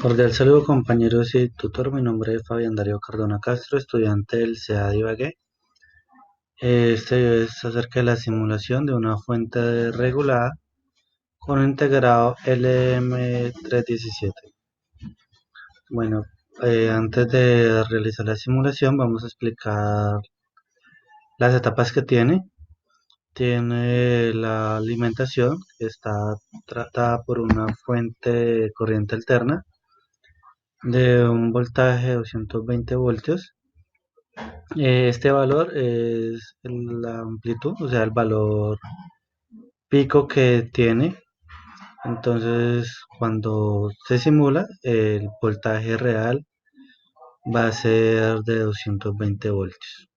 Cordial saludo compañeros y tutor, mi nombre es Fabián Darío Cardona Castro, estudiante del CEA de Ibagué. Este video es acerca de la simulación de una fuente regulada con un integrado LM317. Bueno, antes de realizar la simulación vamos a explicar las etapas que tiene. Tiene la alimentación, que está tratada por una fuente de corriente alterna de un voltaje de 220 voltios. Este valor es la amplitud, o sea, el valor pico que tiene. Entonces, cuando se simula, el voltaje real va a ser de 220 voltios.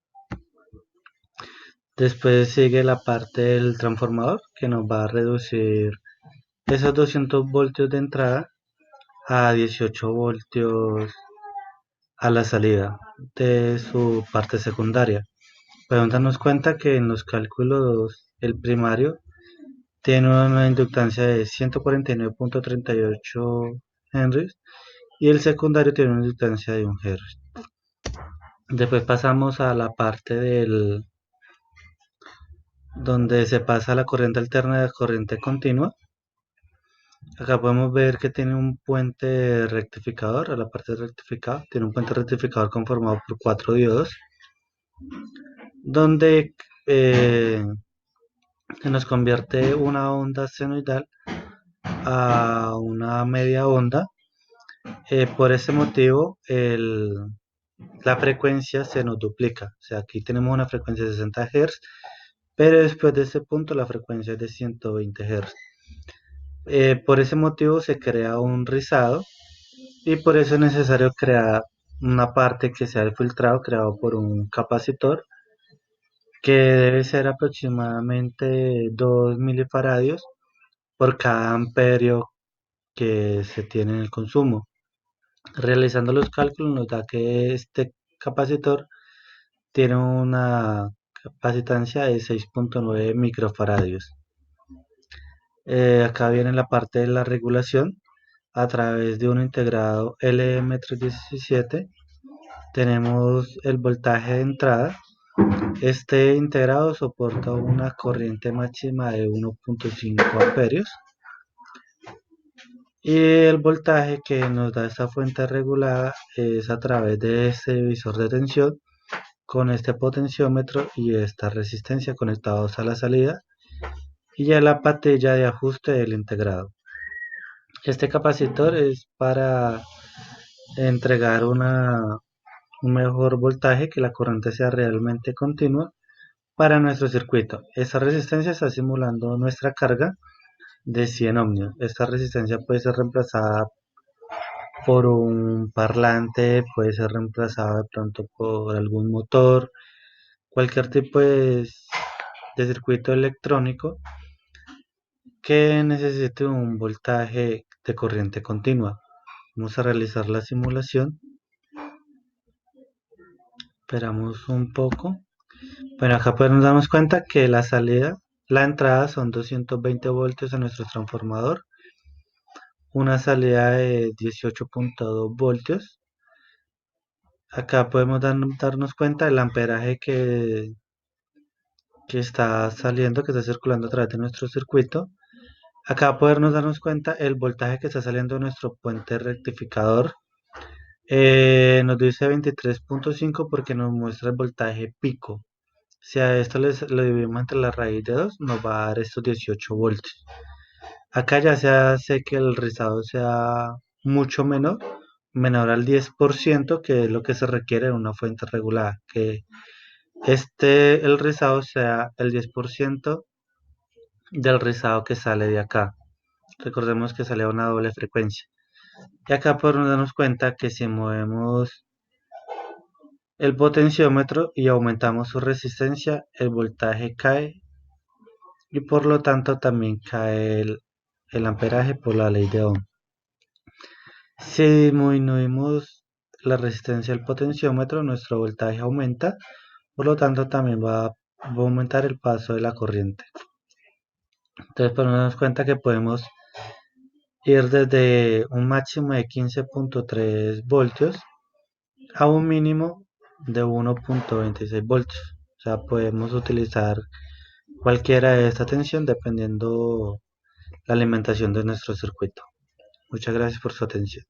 Después sigue la parte del transformador, que nos va a reducir esos 200 voltios de entrada a 18 voltios a la salida de su parte secundaria. Podemos darnos cuenta que en los cálculos el primario tiene una inductancia de 149.38 henries y el secundario tiene una inductancia de 1 henry. Después pasamos a la parte donde se pasa la corriente alterna de corriente continua. Acá podemos ver que tiene un puente rectificador, a la parte de rectificado, tiene un puente rectificador conformado por 4 diodos, donde se nos convierte una onda senoidal a una media onda. Por ese motivo, la frecuencia se nos duplica. O sea, aquí tenemos una frecuencia de 60 Hz, pero después de ese punto la frecuencia es de 120 Hz. Por ese motivo se crea un rizado y por eso es necesario crear una parte que sea el filtrado creado por un capacitor que debe ser aproximadamente 2 milifaradios por cada amperio que se tiene en el consumo. Realizando los cálculos nos da que este capacitor tiene una capacitancia de 6.9 microfaradios. Acá viene la parte de la regulación. A través de un integrado LM317 tenemos el voltaje de entrada. Este integrado soporta una corriente máxima de 1.5 amperios y el voltaje que nos da esta fuente regulada es a través de este divisor de tensión con este potenciómetro y esta resistencia conectados a la salida y ya la patilla de ajuste del integrado. Este capacitor es para entregar un mejor voltaje, que la corriente sea realmente continua para nuestro circuito. Esta resistencia está simulando nuestra carga de 100 ohmios. Esta resistencia puede ser reemplazada por un parlante, puede ser reemplazada de pronto por algún motor, cualquier tipo de circuito electrónico que necesite un voltaje de corriente continua. Vamos a realizar la simulación. Esperamos un poco. Bueno, acá podemos darnos cuenta que la entrada son 220 voltios a nuestro transformador, una salida de 18.2 voltios. Acá podemos darnos cuenta del amperaje que está saliendo, que está circulando a través de nuestro circuito. Acá podemos darnos cuenta el voltaje que está saliendo de nuestro puente rectificador. Nos dice 23.5 porque nos muestra el voltaje pico. Si a esto lo dividimos entre la raíz de 2, nos va a dar estos 18 voltios. Acá ya se hace que el rizado sea mucho menor al 10%, que es lo que se requiere en una fuente regulada, que el rizado sea el 10% del rizado que sale de acá. Recordemos que sale a una doble frecuencia. Y acá podemos darnos cuenta que si movemos el potenciómetro y aumentamos su resistencia, el voltaje cae y por lo tanto también cae el amperaje por la ley de Ohm. Si disminuimos la resistencia del potenciómetro, nuestro voltaje aumenta, por lo tanto también va a aumentar el paso de la corriente. Entonces podemos darnos cuenta que podemos ir desde un máximo de 15,3 voltios a un mínimo de 1,26 voltios. O sea, podemos utilizar cualquiera de esta tensión dependiendo la alimentación de nuestro circuito. Muchas gracias por su atención.